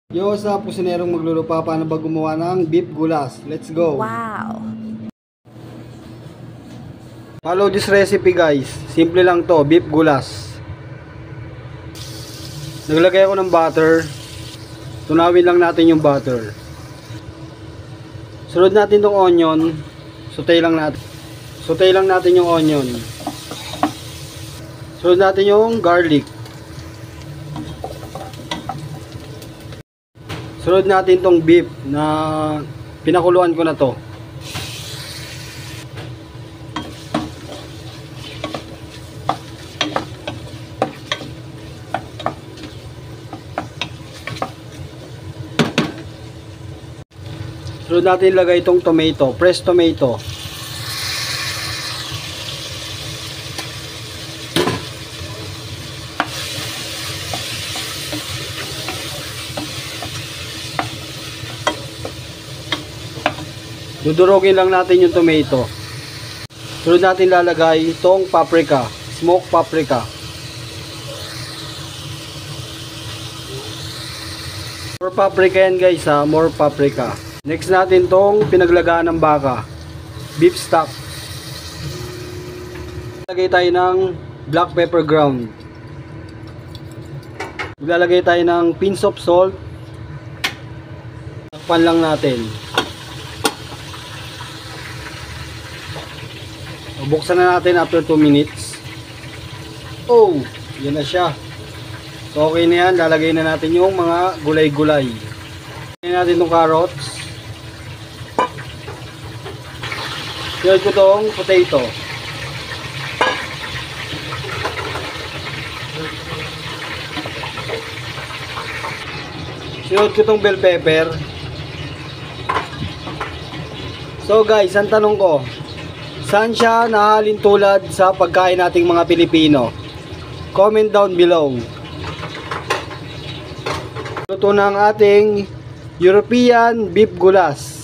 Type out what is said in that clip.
Yo, sa pusinerong maglulupa, paano ba gumawa ng beef gulas? Let's go! Wow! Follow this recipe guys. Simple lang to, beef gulas. Naglagay ako ng butter. Tunawin lang natin yung butter. Sunod natin tong onion. Saute lang natin. Saute lang natin yung onion. Sunod natin yung garlic. Sunod natin tong beef na pinakuluan ko na to. Sunod natin ilagay itong tomato, fresh tomato. Dudurugin lang natin yung tomato. Sunod natin lalagay itong paprika, smoked paprika. More paprika yan guys ha, more paprika. Next natin tong pinaglagaan ng baka, beef stock. Lagay tayo ng black pepper ground. Lalagay tayo ng pinch of salt. Takpan lang natin. Buksan na natin after 2 minutes. Oh, yan na siya. So okay na yan, lalagay na natin yung mga gulay-gulay. Lalagay natin itong carrots. Sunod ko itong potato. Sunod ko itong bell pepper. So guys, ang tanong ko, saan siya nahalin tulad sa pagkain nating mga Pilipino? Comment down below. Luto na ang ating European beef gulas.